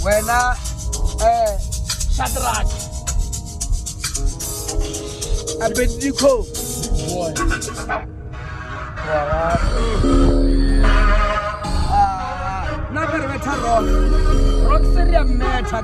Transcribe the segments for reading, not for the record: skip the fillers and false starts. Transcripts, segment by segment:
Wena Shadrach Abednego boy never met a rock seria meta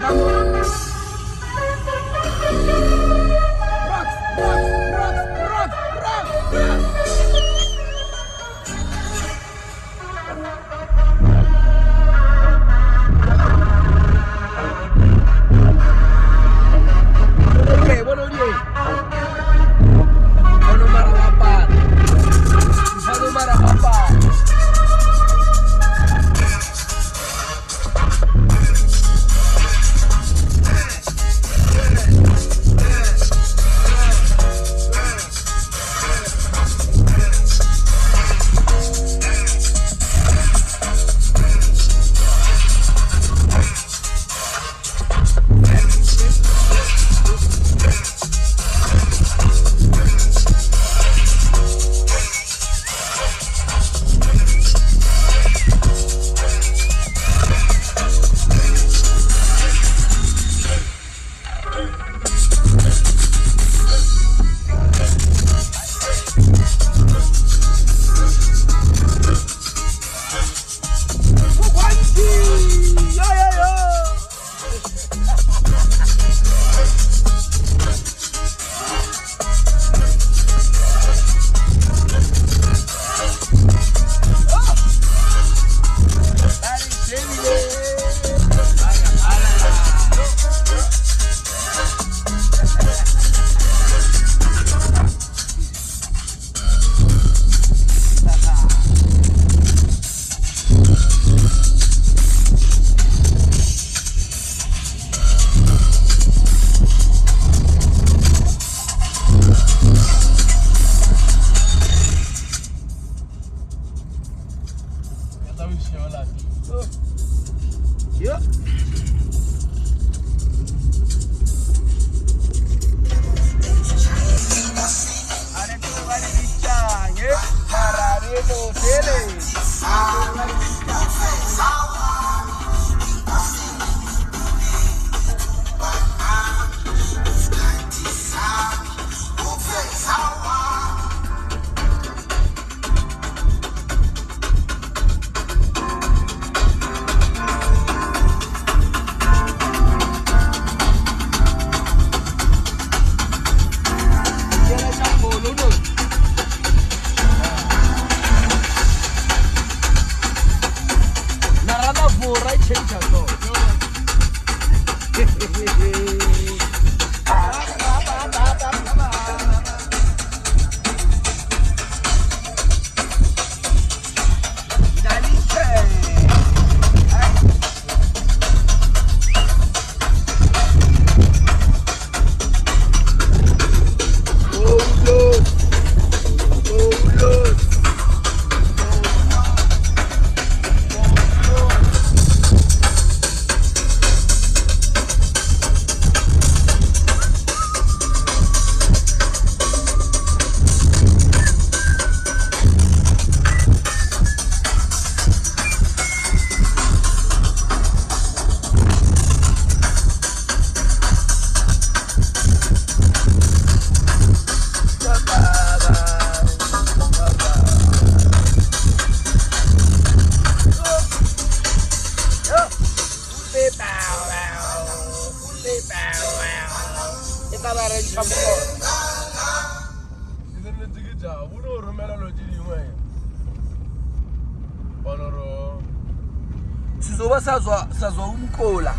Sizoba sazwa umkola.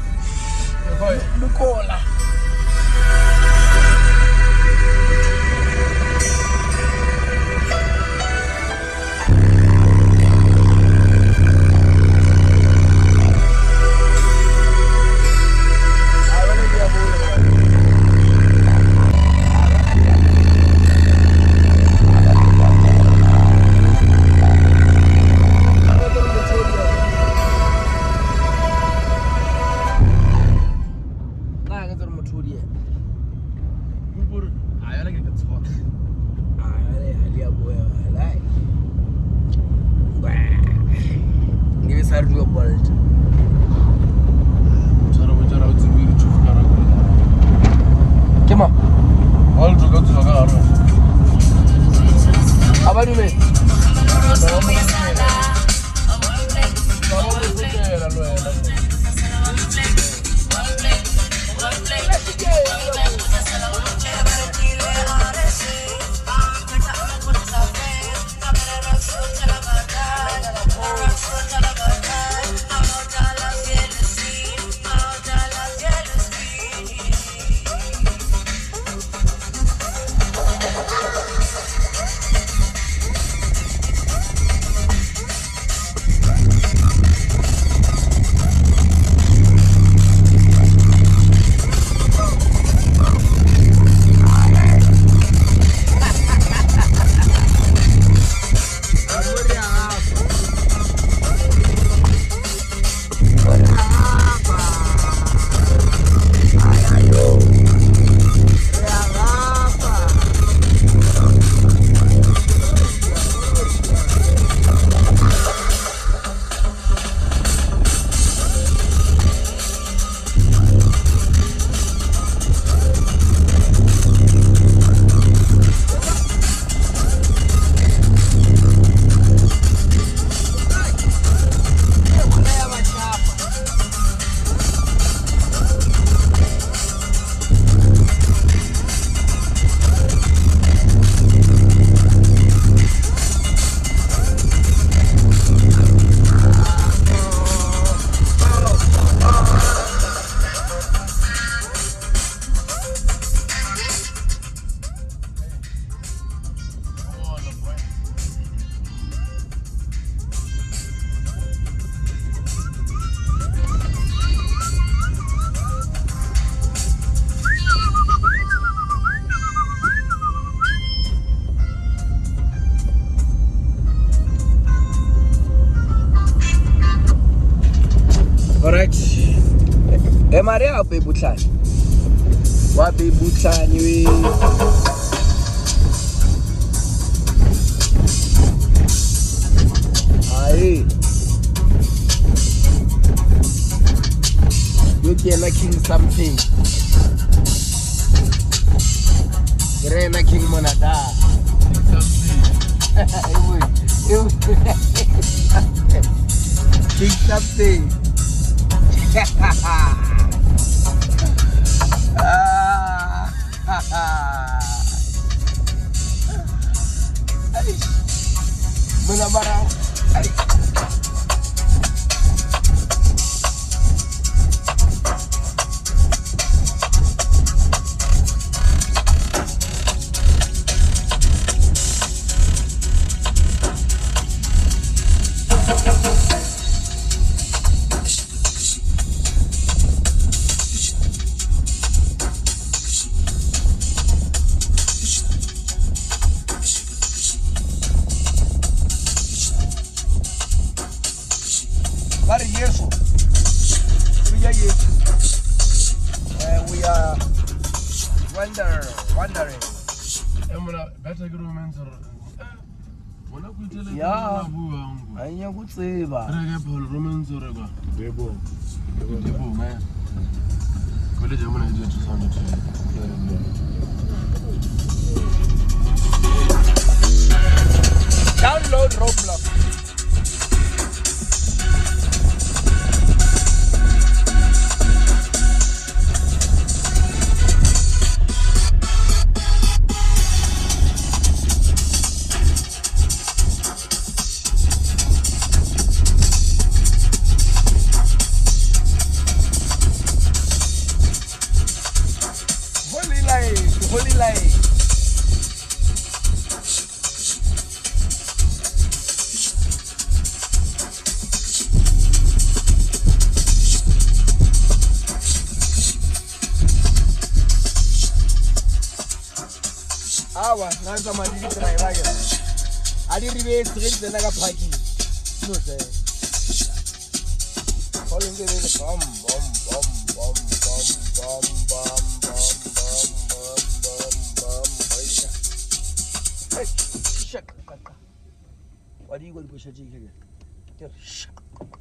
Umkola. ke sa re yo bolt ke ma all to go to the car abadume Alright. Maria wa bebutlani. Wa bebutlani we. Aye. You can king something. You're na king monada. King something. Muna barang. We are wondering. Yeah, anya kutsiba. Polo romance or ever. Debo, man. College, I'm going to do Download Roblox. Holy light. Awa, nanza madidi driver ke. Adi ribe straight tena ka parking. No sir. Calling the bom bom bom bom bom bom bom bom bom. Hey, shut up. What are you going to push a jig here? Shut up.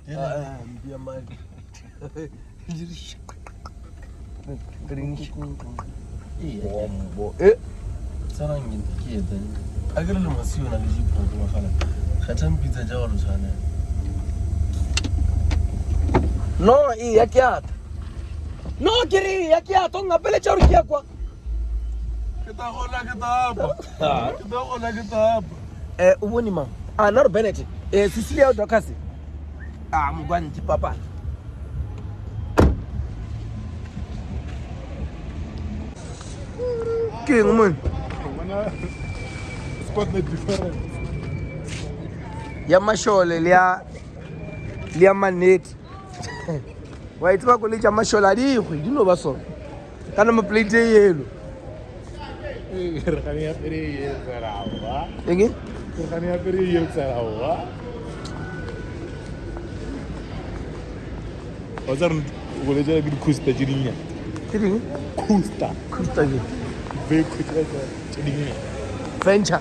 Mbia mali. Bombo. Sana ngindikie then. Agere le masio na le jipo magala. Khathang pizza ja go tshwana. No, ya kiata. No, kiri ya kiata ngapele tsa re kia kwa. Ke ta hapa. O bone mang? Naro Bennett. Cecilia Docas. Mugwanti papa. King man. Spot net different. Ya mashole lia maneti. Wa itwa ko le tsa mashola di go di no ba so. Kana mo plate yelo. Re ga ya pere ye tsarawa. Enge? Re ga ya pere ye tsarawa. Ozar go le ja di kusta jirinya. Kiding? Kusta Kusta. ve kusta jirinya. Venture.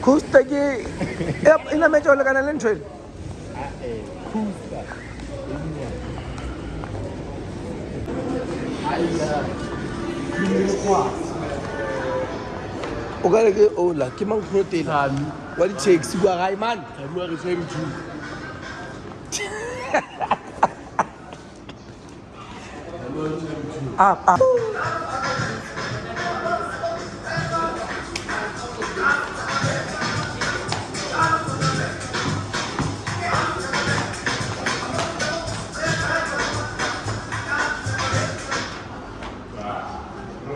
Kusta ke ina me tsola kana le ntshwele. Kusta. O ka re ke ola ke mang protein wa di taxi kwa gae man Ga bua re tshe mthu.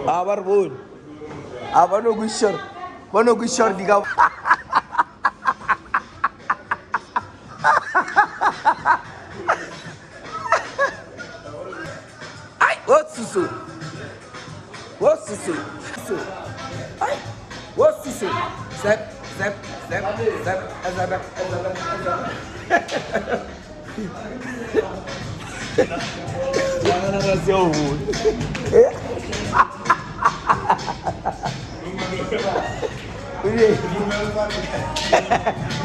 Abar bol. Abano gushor diga. Ay, what's this? Ay, what's this? Step. Yana na se o vu.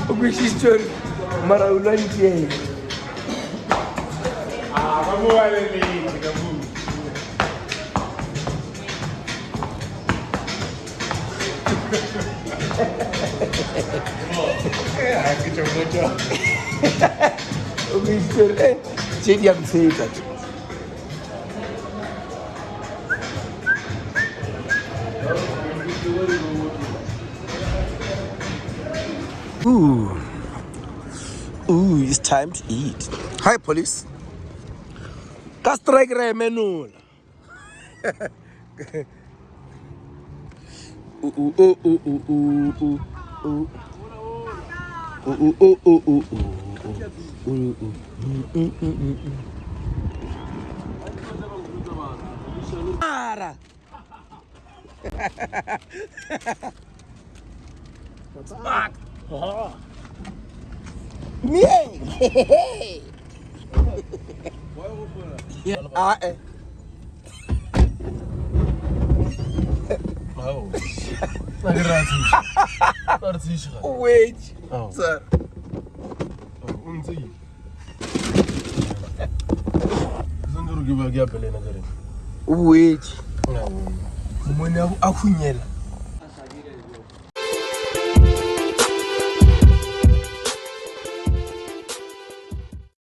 Ukwishistori mara ulantie. Vamos wale ni kabu. Kichomocho. Ukwishistori chedi amseka. Ooh, it's time to eat. Hi, police. Strike menula. Ara. Fuck. Me. Oh. Nagarazi. Wait. Sir. Unzi. Zonguru giba gya pele nagare. Wait. No. Mwana akunyela.